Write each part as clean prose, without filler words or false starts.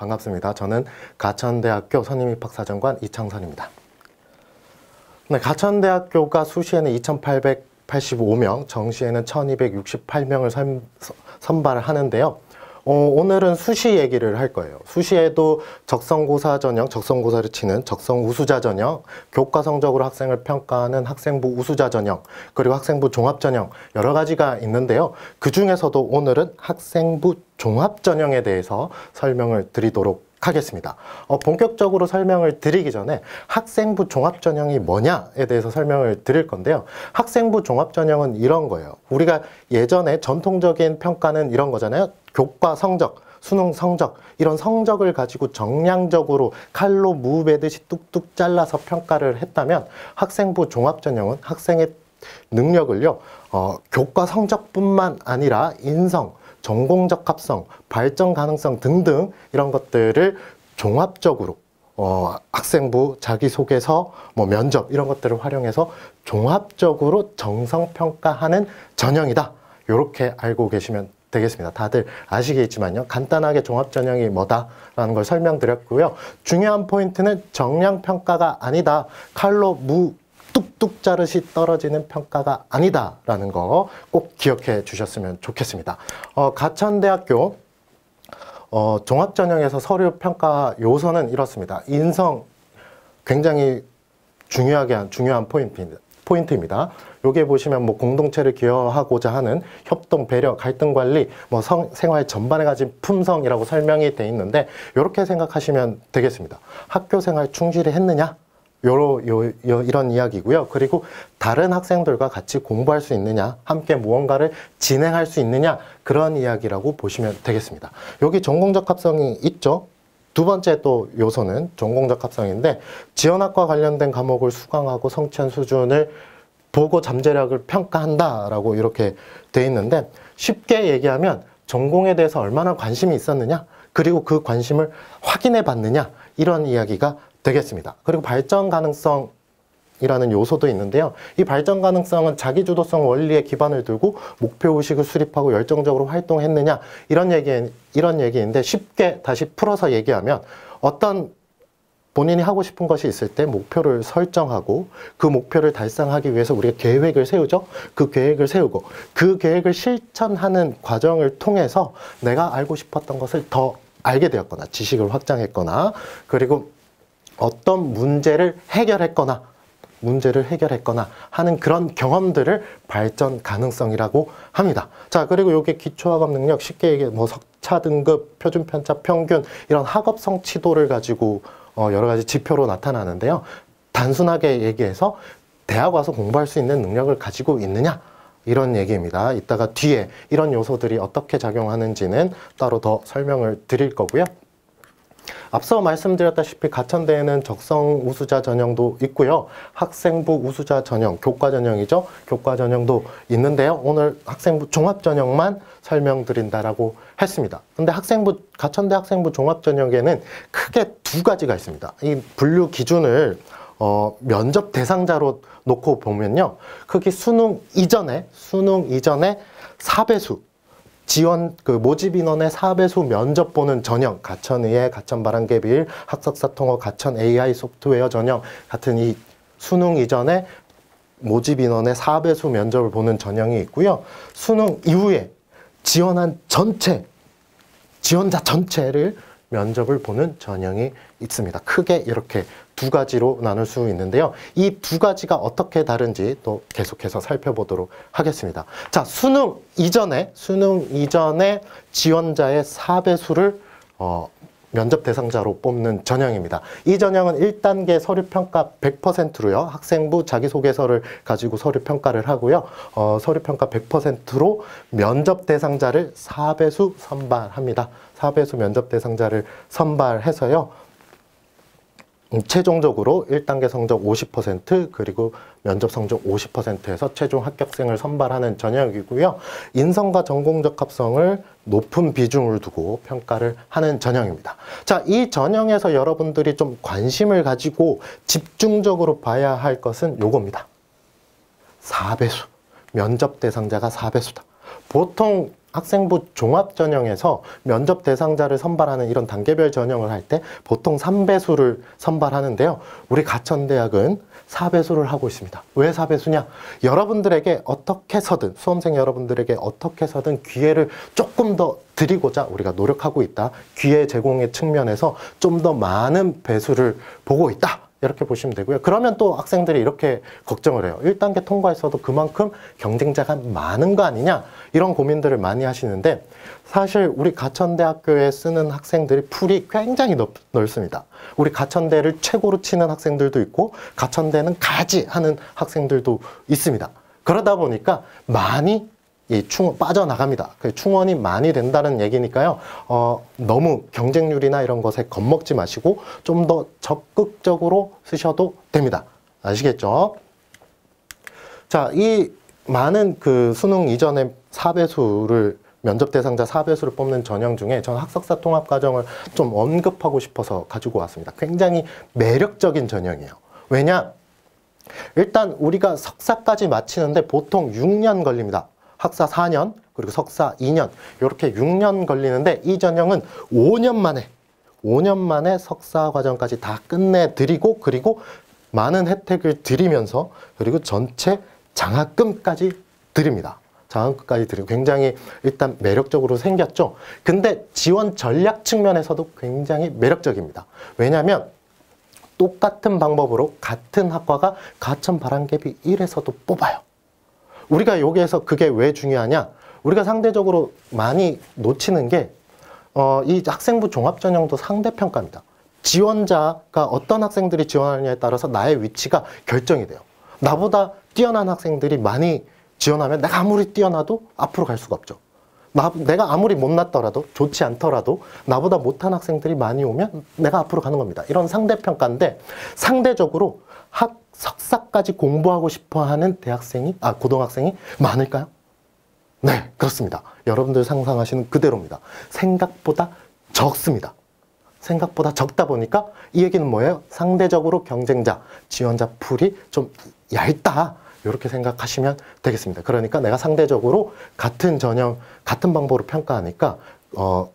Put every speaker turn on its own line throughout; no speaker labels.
반갑습니다. 저는 가천대학교 선임입학사정관 이창선입니다. 네, 가천대학교가 수시에는 2,885명, 정시에는 1,268명을 선발을 하는데요. 오늘은 수시 얘기를 할 거예요. 수시에도 적성고사 전형, 적성고사를 치는 적성 우수자 전형, 교과 성적으로 학생을 평가하는 학생부 우수자 전형, 그리고 학생부 종합 전형 여러 가지가 있는데요. 그 중에서도 오늘은 학생부 종합 전형에 대해서 설명을 드리도록 하겠습니다. 본격적으로 설명을 드리기 전에 학생부 종합전형이 뭐냐에 대해서 설명을 드릴 건데요. 학생부 종합전형은 이런 거예요. 우리가 예전에 전통적인 평가는 이런 거잖아요. 교과 성적, 수능 성적, 이런 성적을 가지고 정량적으로 칼로 무 베듯이 뚝뚝 잘라서 평가를 했다면, 학생부 종합전형은 학생의 능력을요, 교과 성적뿐만 아니라 인성, 전공적 합성, 발전 가능성 등등 이런 것들을 종합적으로 학생부 자기소개서, 면접 이런 것들을 활용해서 종합적으로 정성평가하는 전형이다. 이렇게 알고 계시면 되겠습니다. 다들 아시겠지만요. 간단하게 종합전형이 뭐다라는 걸 설명드렸고요. 중요한 포인트는 정량평가가 아니다. 칼로 무 뚝뚝 자르시 떨어지는 평가가 아니다라는 거 꼭 기억해 주셨으면 좋겠습니다. 가천대학교 종합전형에서 서류 평가 요소는 이렇습니다. 인성 굉장히 중요한 포인트입니다. 여기에 보시면 공동체를 기여하고자 하는 협동, 배려, 갈등 관리, 생활 전반에 가진 품성이라고 설명이 돼 있는데, 이렇게 생각하시면 되겠습니다. 학교 생활 충실히 했느냐? 이런 이야기고요. 그리고 다른 학생들과 같이 공부할 수 있느냐, 함께 무언가를 진행할 수 있느냐, 그런 이야기라고 보시면 되겠습니다. 여기 전공적 합성이 있죠. 두 번째 또 요소는 전공적 합성인데, 지원학과 관련된 과목을 수강하고 성취한 수준을 보고 잠재력을 평가한다라고 이렇게 돼 있는데, 쉽게 얘기하면 전공에 대해서 얼마나 관심이 있었느냐, 그리고 그 관심을 확인해 봤느냐, 이런 이야기가 되겠습니다. 그리고 발전 가능성이라는 요소도 있는데요. 이 발전 가능성은 자기주도성 원리에 기반을 두고 목표의식을 수립하고 열정적으로 활동했느냐, 이런 얘기인데, 쉽게 다시 풀어서 얘기하면, 어떤 본인이 하고 싶은 것이 있을 때 목표를 설정하고 그 목표를 달성하기 위해서 우리가 계획을 세우죠. 그 계획을 세우고 그 계획을 실천하는 과정을 통해서 내가 알고 싶었던 것을 더 알게 되었거나 지식을 확장했거나, 그리고 어떤 문제를 해결했거나 하는 그런 경험들을 발전 가능성이라고 합니다. 자, 그리고 요게 기초학업 능력, 쉽게 얘기해 석차 등급, 표준 편차, 평균, 이런 학업 성취도를 가지고 여러 가지 지표로 나타나는데요. 단순하게 얘기해서 대학 와서 공부할 수 있는 능력을 가지고 있느냐, 이런 얘기입니다. 이따가 뒤에 이런 요소들이 어떻게 작용하는지는 따로 더 설명을 드릴 거고요. 앞서 말씀드렸다시피 가천대에는 적성 우수자 전형도 있고요. 학생부 우수자 전형, 교과 전형이죠. 교과 전형도 있는데요. 오늘 학생부 종합 전형만 설명드린다라고 했습니다. 근데 가천대 학생부 종합 전형에는 크게 두 가지가 있습니다. 이 분류 기준을 면접 대상자로 놓고 보면요. 크게 수능 이전에 4배수 모집 인원의 4배수 면접 보는 전형, 가천의예, 가천바람개비일, 학석사통어, 가천 AI 소프트웨어 전형 같은 이 수능 이전에 모집 인원의 4배수 면접을 보는 전형이 있고요. 수능 이후에 지원자 전체를 면접을 보는 전형이 있습니다. 크게 이렇게 두 가지로 나눌 수 있는데요. 이 두 가지가 어떻게 다른지 또 계속해서 살펴보도록 하겠습니다. 자, 수능 이전에 지원자의 4배수를 면접 대상자로 뽑는 전형입니다. 이 전형은 1단계 서류평가 100%로요. 학생부 자기소개서를 가지고 서류평가를 하고요. 서류평가 100%로 면접 대상자를 4배수 선발합니다. 4배수 면접 대상자를 선발해서요. 최종적으로 1단계 성적 50% 그리고 면접 성적 50%에서 최종 합격생을 선발하는 전형이고요. 인성과 전공적 합성을 높은 비중을 두고 평가를 하는 전형입니다. 자, 이 전형에서 여러분들이 좀 관심을 가지고 집중적으로 봐야 할 것은 요겁니다. 4배수. 면접 대상자가 4배수다. 보통 학생부 종합전형에서 면접 대상자를 선발하는 이런 단계별 전형을 할 때 보통 3배수를 선발하는데요. 우리 가천대학은 4배수를 하고 있습니다. 왜 4배수냐? 여러분들에게 어떻게 해서든, 수험생 여러분들에게 어떻게 해서든 기회를 조금 더 드리고자 우리가 노력하고 있다. 기회 제공의 측면에서 좀 더 많은 배수를 보고 있다. 이렇게 보시면 되고요. 그러면 또 학생들이 이렇게 걱정을 해요. 1단계 통과했어도 그만큼 경쟁자가 많은 거 아니냐? 이런 고민들을 많이 하시는데 사실 우리 가천대학교에 쓰는 학생들이 풀이 굉장히 넓습니다. 우리 가천대를 최고로 치는 학생들도 있고 가천대는 가지 하는 학생들도 있습니다. 그러다 보니까 많이 빠져나갑니다. 충원이 많이 된다는 얘기니까요. 너무 경쟁률이나 이런 것에 겁먹지 마시고 좀 더 적극적으로 쓰셔도 됩니다. 아시겠죠? 자, 이 많은 그 수능 이전에 4배수를 면접 대상자 4배수를 뽑는 전형 중에 저는 학석사 통합과정을 좀 언급하고 싶어서 가지고 왔습니다. 굉장히 매력적인 전형이에요. 왜냐? 일단 우리가 석사까지 마치는데 보통 6년 걸립니다. 학사 4년, 그리고 석사 2년, 이렇게 6년 걸리는데 이 전형은 5년 만에 석사 과정까지 다 끝내드리고 그리고 많은 혜택을 드리면서 그리고 전체 장학금까지 드립니다. 장학금까지 드리고 굉장히 일단 매력적으로 생겼죠. 근데 지원 전략 측면에서도 굉장히 매력적입니다. 왜냐하면 똑같은 방법으로 같은 학과가 가천 바람개비 1에서도 뽑아요. 우리가 여기에서 그게 왜 중요하냐? 우리가 상대적으로 많이 놓치는 게 이 학생부 종합전형도 상대평가입니다. 지원자가 어떤 학생들이 지원하느냐에 따라서 나의 위치가 결정이 돼요. 나보다 뛰어난 학생들이 많이 지원하면 내가 아무리 뛰어나도 앞으로 갈 수가 없죠. 내가 아무리 못났더라도 좋지 않더라도 나보다 못한 학생들이 많이 오면 내가 앞으로 가는 겁니다. 이런 상대평가인데 상대적으로 석사까지 공부하고 싶어하는 고등학생이 많을까요? 네, 그렇습니다. 여러분들 상상하시는 그대로입니다. 생각보다 적습니다. 생각보다 적다 보니까 이 얘기는 뭐예요? 상대적으로 경쟁자, 지원자 풀이 좀 얇다. 이렇게 생각하시면 되겠습니다. 그러니까 내가 상대적으로 같은 전형, 같은 방법으로 평가하니까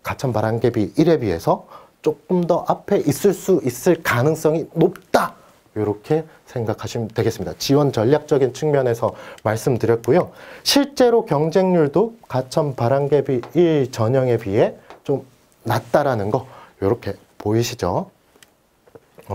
가천 바람개비 1에 비해서 조금 더 앞에 있을 수 있을 가능성이 높다. 이렇게 생각하시면 되겠습니다. 지원 전략적인 측면에서 말씀드렸고요. 실제로 경쟁률도 가천 바람개비 1 전형에 비해 좀 낮다라는 거 이렇게 보이시죠?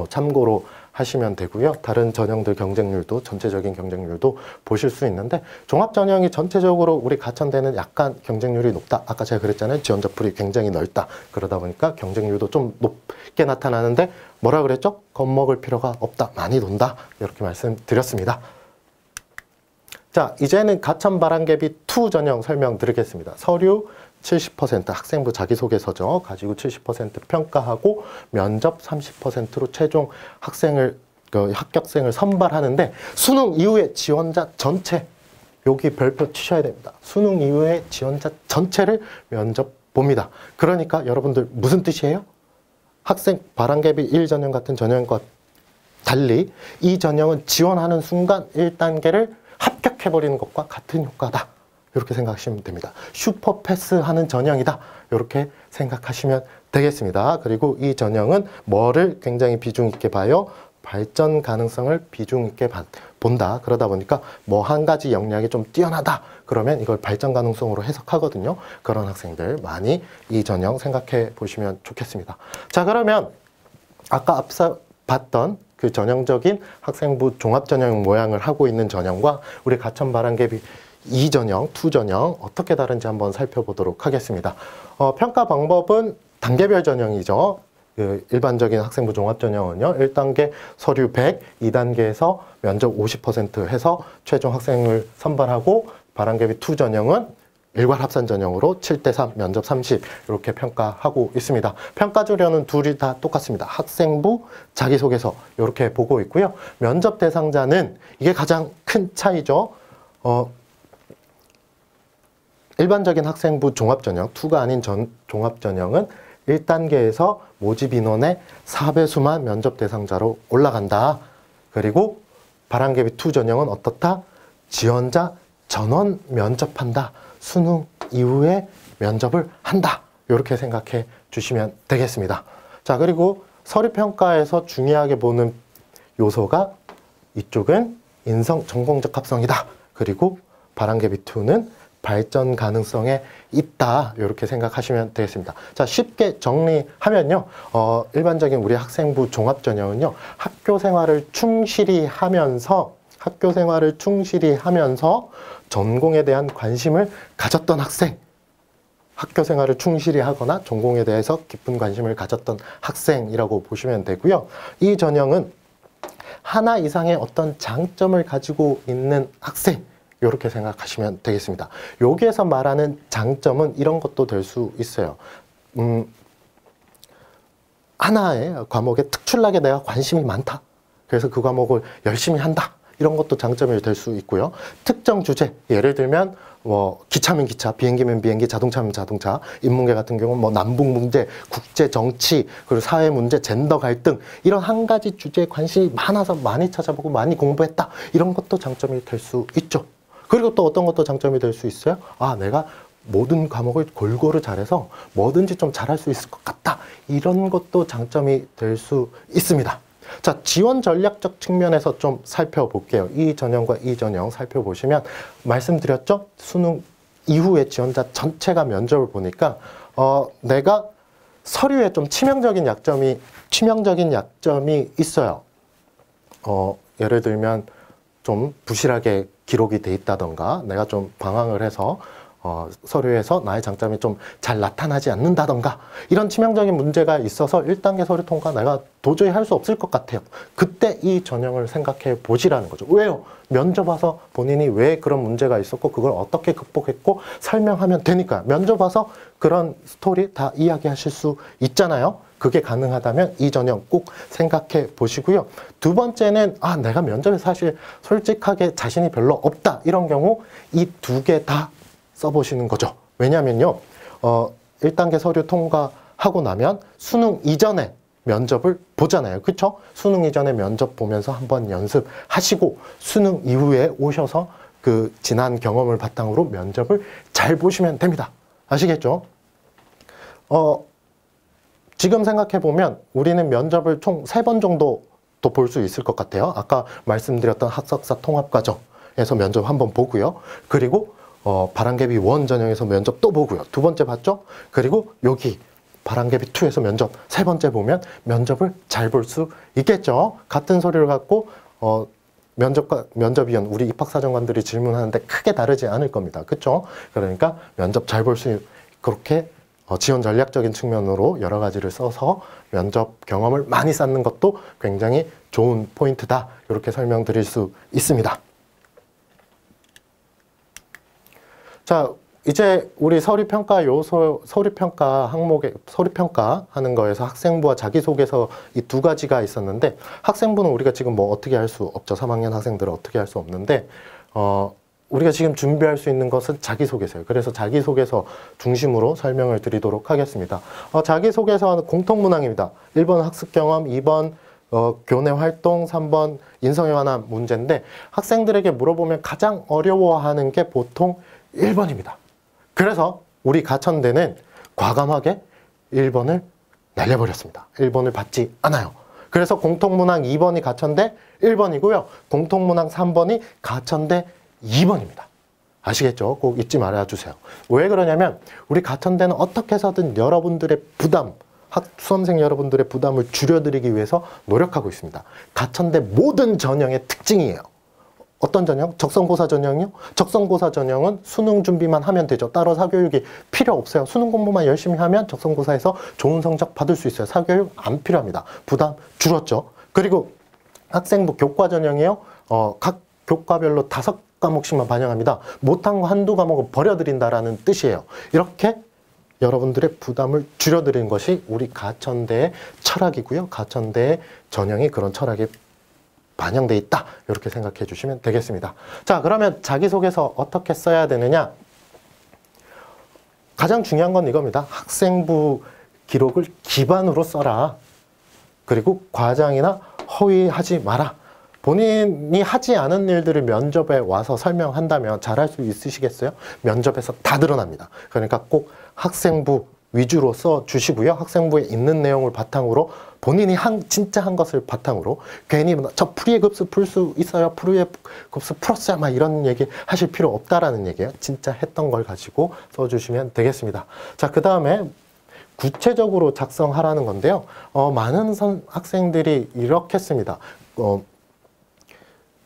참고로 하시면 되고요. 다른 전형들 경쟁률도 전체적인 경쟁률도 보실 수 있는데 종합전형이 전체적으로 우리 가천대는 약간 경쟁률이 높다. 아까 제가 그랬잖아요. 지원자 풀이 굉장히 넓다. 그러다 보니까 경쟁률도 좀 높게 나타나는데 뭐라 그랬죠? 겁먹을 필요가 없다. 많이 돈다. 이렇게 말씀드렸습니다. 자, 이제는 가천 바람개비 2 전형 설명드리겠습니다. 서류 70% 학생부 자기소개서죠. 가지고 70% 평가하고 면접 30%로 최종 합격생을 선발하는데 수능 이후에 지원자 전체 여기 별표 치셔야 됩니다. 수능 이후에 지원자 전체를 면접 봅니다. 그러니까 여러분들 무슨 뜻이에요? 학생 바람개비 1 전형 같은 전형과 달리 이 전형은 지원하는 순간 1단계를 합격해버리는 것과 같은 효과다. 이렇게 생각하시면 됩니다. 슈퍼 패스하는 전형이다. 이렇게 생각하시면 되겠습니다. 그리고 이 전형은 뭐를 굉장히 비중 있게 봐요? 발전 가능성을 비중 있게 본다. 그러다 보니까 뭐 한 가지 역량이 좀 뛰어나다. 그러면 이걸 발전 가능성으로 해석하거든요. 그런 학생들 많이 이 전형 생각해 보시면 좋겠습니다. 자, 그러면 아까 앞서 봤던 그 전형적인 학생부 종합전형 모양을 하고 있는 전형과 우리 가천 바람개비 2 전형, 2 전형 어떻게 다른지 한번 살펴보도록 하겠습니다. 평가 방법은 단계별 전형이죠. 그 일반적인 학생부 종합전형은요. 1단계 서류 100, 2단계에서 면접 50% 해서 최종 학생을 선발하고 바람개비 2 전형은 일괄 합산 전형으로 7대3, 면접 30 이렇게 평가하고 있습니다. 평가조련은 둘이 다 똑같습니다. 학생부, 자기소개서 이렇게 보고 있고요. 면접 대상자는 이게 가장 큰 차이죠. 일반적인 학생부 종합전형, 2가 아닌 종합전형은 1단계에서 모집 인원의 4배수만 면접 대상자로 올라간다. 그리고 바람개비 2 전형은 어떻다? 지원자 전원 면접한다. 수능 이후에 면접을 한다. 이렇게 생각해 주시면 되겠습니다. 자, 그리고 서류평가에서 중요하게 보는 요소가 이쪽은 인성 전공적 합성이다. 그리고 바람개비2는 발전 가능성에 있다. 이렇게 생각하시면 되겠습니다. 자, 쉽게 정리하면요. 일반적인 우리 학생부 종합전형은요. 학교 생활을 충실히 하면서 전공에 대한 관심을 가졌던 학생, 학교 생활을 충실히 하거나 전공에 대해서 깊은 관심을 가졌던 학생이라고 보시면 되고요. 이 전형은 하나 이상의 어떤 장점을 가지고 있는 학생, 이렇게 생각하시면 되겠습니다. 여기에서 말하는 장점은 이런 것도 될 수 있어요. 하나의 과목에 특출나게 내가 관심이 많다. 그래서 그 과목을 열심히 한다. 이런 것도 장점이 될 수 있고요. 특정 주제, 예를 들면 기차면 기차, 비행기면 비행기, 자동차면 자동차, 인문계 같은 경우는 남북 문제, 국제 정치, 그리고 사회 문제, 젠더 갈등, 이런 한 가지 주제에 관심이 많아서 많이 찾아보고 많이 공부했다. 이런 것도 장점이 될 수 있죠. 그리고 또 어떤 것도 장점이 될 수 있어요? 아, 내가 모든 과목을 골고루 잘해서 뭐든지 좀 잘할 수 있을 것 같다. 이런 것도 장점이 될 수 있습니다. 자, 지원 전략적 측면에서 좀 살펴볼게요. 이 전형과 이 전형 살펴보시면 말씀드렸죠? 수능 이후에 지원자 전체가 면접을 보니까 내가 서류에 좀 치명적인 약점이 있어요. 예를 들면 좀 부실하게 기록이 돼 있다던가, 내가 좀 방황을 해서 서류에서 나의 장점이 좀 잘 나타나지 않는다던가, 이런 치명적인 문제가 있어서 1단계 서류 통과 내가 도저히 할 수 없을 것 같아요. 그때 이 전형을 생각해 보시라는 거죠. 왜요? 면접 와서 본인이 왜 그런 문제가 있었고 그걸 어떻게 극복했고 설명하면 되니까. 면접 와서 그런 스토리 다 이야기하실 수 있잖아요. 그게 가능하다면 이 전형 꼭 생각해 보시고요. 두 번째는 내가 면접에 사실 솔직하게 자신이 별로 없다. 이런 경우 이 두 개 다 써보시는 거죠. 왜냐면요. 1단계 서류 통과하고 나면 수능 이전에 면접을 보잖아요. 그쵸? 수능 이전에 면접 보면서 한번 연습하시고 수능 이후에 오셔서 그 지난 경험을 바탕으로 면접을 잘 보시면 됩니다. 아시겠죠? 지금 생각해보면 우리는 면접을 총 3번 정도 또 볼 수 있을 것 같아요. 아까 말씀드렸던 학석사 통합과정에서 면접 한번 보고요. 그리고 바람개비 1 전형에서 면접 또 보고요. 두 번째 봤죠? 그리고 여기 바람개비 2에서 면접 3번째 보면 면접을 잘 볼 수 있겠죠? 같은 서류를 갖고 면접위원, 우리 입학사정관들이 질문하는데 크게 다르지 않을 겁니다. 그쵸? 그러니까 면접 잘 볼 수 그렇게 지원 전략적인 측면으로 여러 가지를 써서 면접 경험을 많이 쌓는 것도 굉장히 좋은 포인트다. 이렇게 설명드릴 수 있습니다. 자, 이제 우리 서류평가 요소, 서류평가 항목에, 서류평가 하는 거에서 학생부와 자기소개서 이 두 가지가 있었는데, 학생부는 우리가 지금 뭐 어떻게 할 수 없죠. 3학년 학생들은 어떻게 할 수 없는데, 우리가 지금 준비할 수 있는 것은 자기소개서예요. 그래서 자기소개서 중심으로 설명을 드리도록 하겠습니다. 자기소개서는 공통문항입니다. 1번 학습경험, 2번 교내활동, 3번 인성에 관한 문제인데, 학생들에게 물어보면 가장 어려워하는 게 보통 1번입니다. 그래서 우리 가천대는 과감하게 1번을 날려버렸습니다. 1번을 받지 않아요. 그래서 공통문항 2번이 가천대 1번이고요. 공통문항 3번이 가천대 2번입니다. 아시겠죠? 꼭 잊지 말아주세요. 왜 그러냐면 우리 가천대는 어떻게 해서든 여러분들의 부담, 수험생 여러분들의 부담을 줄여드리기 위해서 노력하고 있습니다. 가천대 모든 전형의 특징이에요. 어떤 전형? 적성고사 전형이요? 적성고사 전형은 수능 준비만 하면 되죠. 따로 사교육이 필요 없어요. 수능 공부만 열심히 하면 적성고사에서 좋은 성적 받을 수 있어요. 사교육 안 필요합니다. 부담 줄었죠. 그리고 학생부 교과 전형이요. 각 교과별로 5과목씩만 반영합니다. 못한 거 한두 과목을 버려드린다라는 뜻이에요. 이렇게 여러분들의 부담을 줄여드리는 것이 우리 가천대의 철학이고요. 가천대의 전형이 그런 철학이 반영돼 있다. 이렇게 생각해 주시면 되겠습니다. 자, 그러면 자기소개서 어떻게 써야 되느냐? 가장 중요한 건 이겁니다. 학생부 기록을 기반으로 써라. 그리고 과장이나 허위하지 마라. 본인이 하지 않은 일들을 면접에 와서 설명한다면 잘할 수 있으시겠어요? 면접에서 다 드러납니다. 그러니까 꼭 학생부 위주로 써주시고요. 학생부에 있는 내용을 바탕으로 본인이 진짜 한 것을 바탕으로 괜히 저 프리의 급수 풀 수 있어요. 프리의 급수 풀었어요. 막 이런 얘기 하실 필요 없다라는 얘기예요. 진짜 했던 걸 가지고 써주시면 되겠습니다. 자, 그 다음에 구체적으로 작성하라는 건데요. 많은 학생들이 이렇게 씁니다.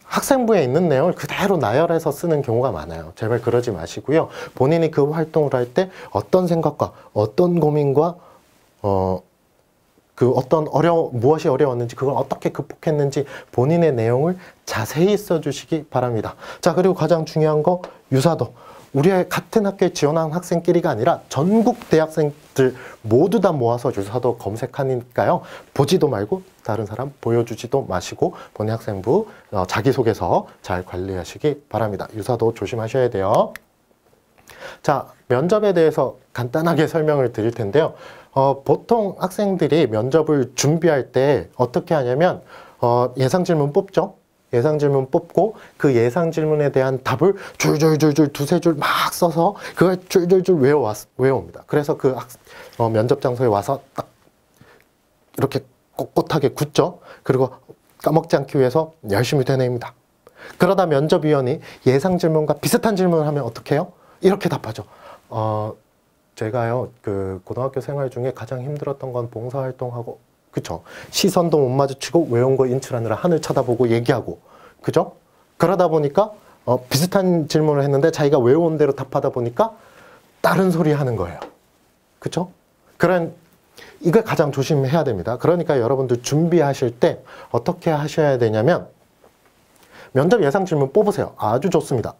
학생부에 있는 내용을 그대로 나열해서 쓰는 경우가 많아요. 제발 그러지 마시고요. 본인이 그 활동을 할 때 어떤 생각과 어떤 고민과 무엇이 어려웠는지 그걸 어떻게 극복했는지 본인의 내용을 자세히 써주시기 바랍니다. 자, 그리고 가장 중요한 거 유사도. 우리의 같은 학교에 지원한 학생끼리가 아니라 전국 대학생들 모두 다 모아서 유사도 검색하니까요. 보지도 말고 다른 사람 보여주지도 마시고 본인 학생부 자기소개서 잘 관리하시기 바랍니다. 유사도 조심하셔야 돼요. 자, 면접에 대해서 간단하게 설명을 드릴 텐데요. 보통 학생들이 면접을 준비할 때 어떻게 하냐면 예상 질문 뽑죠. 예상 질문 뽑고 그 예상 질문에 대한 답을 줄줄줄줄 두세 줄 막 써서 그걸 줄줄줄 외워옵니다. 그래서 그 면접 장소에 와서 딱 이렇게 꼿꼿하게 굳죠. 그리고 까먹지 않기 위해서 열심히 되뇌입니다. 그러다 면접위원이 예상 질문과 비슷한 질문을 하면 어떻게 해요? 이렇게 답하죠. 제가요, 그 고등학교 생활 중에 가장 힘들었던 건 봉사활동하고, 그쵸? 시선도 못 마주치고 외운 거 인출하느라 하늘 쳐다보고 얘기하고, 그죠? 그러다 보니까 비슷한 질문을 했는데 자기가 외운 대로 답하다 보니까 다른 소리 하는 거예요. 그쵸? 이걸 가장 조심해야 됩니다. 그러니까 여러분들 준비하실 때 어떻게 하셔야 되냐면 면접 예상 질문 뽑으세요. 아주 좋습니다.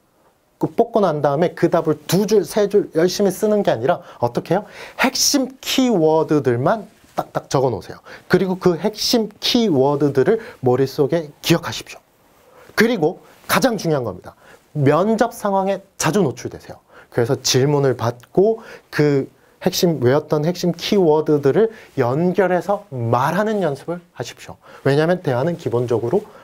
뽑고 난 다음에 그 답을 두 줄, 세 줄 열심히 쓰는 게 아니라 어떻게 해요? 핵심 키워드들만 딱딱 적어 놓으세요. 그리고 그 핵심 키워드들을 머릿속에 기억하십시오. 그리고 가장 중요한 겁니다. 면접 상황에 자주 노출되세요. 그래서 질문을 받고 그 외웠던 핵심 키워드들을 연결해서 말하는 연습을 하십시오. 왜냐하면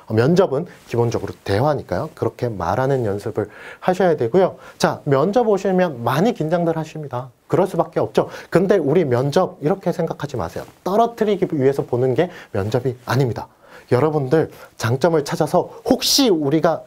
면접은 기본적으로 대화니까요. 그렇게 말하는 연습을 하셔야 되고요. 자, 면접 오시면 많이 긴장들 하십니다. 그럴 수밖에 없죠. 근데 우리 면접 이렇게 생각하지 마세요. 떨어뜨리기 위해서 보는 게 면접이 아닙니다. 여러분들 장점을 찾아서 혹시 우리가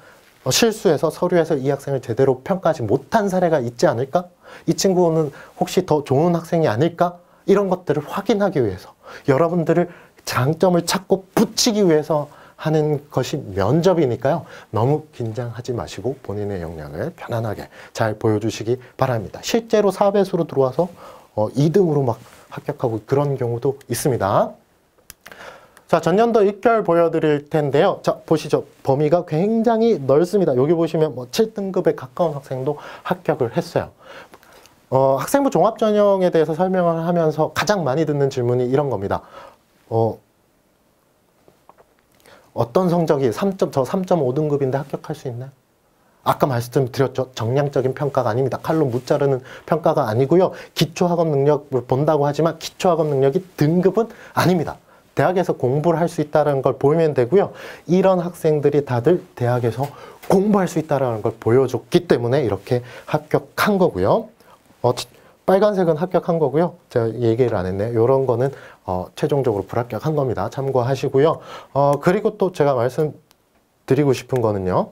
실수해서 서류에서 이 학생을 제대로 평가하지 못한 사례가 있지 않을까? 이 친구는 혹시 더 좋은 학생이 아닐까? 이런 것들을 확인하기 위해서 여러분들을 장점을 찾고 붙이기 위해서 하는 것이 면접이니까요. 너무 긴장하지 마시고 본인의 역량을 편안하게 잘 보여주시기 바랍니다. 실제로 4배수로 들어와서 2등으로 막 합격하고 그런 경우도 있습니다. 자, 전년도 입결 보여드릴 텐데요. 자, 보시죠. 범위가 굉장히 넓습니다. 여기 보시면 7등급에 가까운 학생도 합격을 했어요. 학생부 종합전형에 대해서 설명을 하면서 가장 많이 듣는 질문이 이런 겁니다. 어떤 성적이 저 3.5등급인데 합격할 수 있나요? 아까 말씀드렸죠. 정량적인 평가가 아닙니다. 칼로 무자르는 평가가 아니고요. 기초학업 능력을 본다고 하지만 기초학업 능력이 등급은 아닙니다. 대학에서 공부를 할 수 있다는 걸 보이면 되고요. 이런 학생들이 다들 대학에서 공부할 수 있다는 걸 보여줬기 때문에 이렇게 합격한 거고요. 빨간색은 합격한 거고요. 제가 얘기를 안 했네요. 이런 거는 최종적으로 불합격한 겁니다. 참고하시고요. 그리고 또 제가 말씀드리고 싶은 거는요.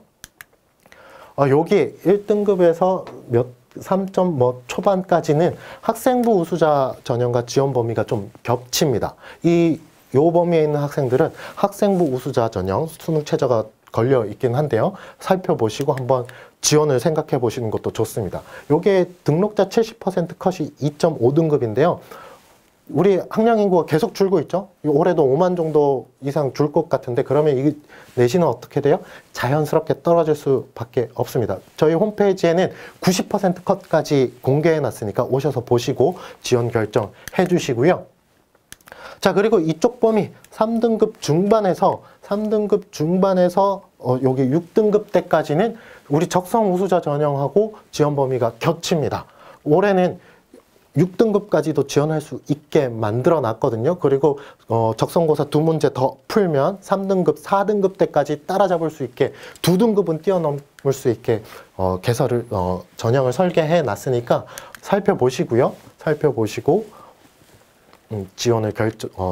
여기 1등급에서 3점 초반까지는 학생부 우수자 전형과 지원 범위가 좀 겹칩니다. 요 범위에 있는 학생들은 학생부 우수자 전형 수능 최저가 걸려 있긴 한데요. 살펴보시고 한번 지원을 생각해 보시는 것도 좋습니다. 요게 등록자 70% 컷이 2.5등급인데요. 우리 학령 인구가 계속 줄고 있죠. 올해도 5만 정도 이상 줄 것 같은데 그러면 이 내신은 어떻게 돼요? 자연스럽게 떨어질 수밖에 없습니다. 저희 홈페이지에는 90% 컷까지 공개해 놨으니까 오셔서 보시고 지원 결정해 주시고요. 자, 그리고 이쪽 범위 3등급 중반에서 여기 6등급 때까지는 우리 적성 우수자 전형하고 지원 범위가 겹칩니다. 올해는 6등급까지도 지원할 수 있게 만들어 놨거든요. 그리고 적성고사 2문제 더 풀면 3등급, 4등급 때까지 따라잡을 수 있게 2등급은 뛰어넘을 수 있게 개설을 전형을 설계해 놨으니까 살펴보시고요. 살펴보시고 지원을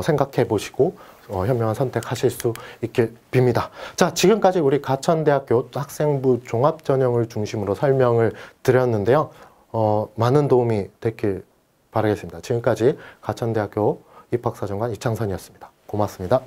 생각해 보시고 현명한 선택하실 수 있게 빕니다. 자, 지금까지 우리 가천대학교 학생부 종합전형을 중심으로 설명을 드렸는데요. 많은 도움이 됐길 바라겠습니다. 지금까지 가천대학교 입학사정관 이창선이었습니다. 고맙습니다.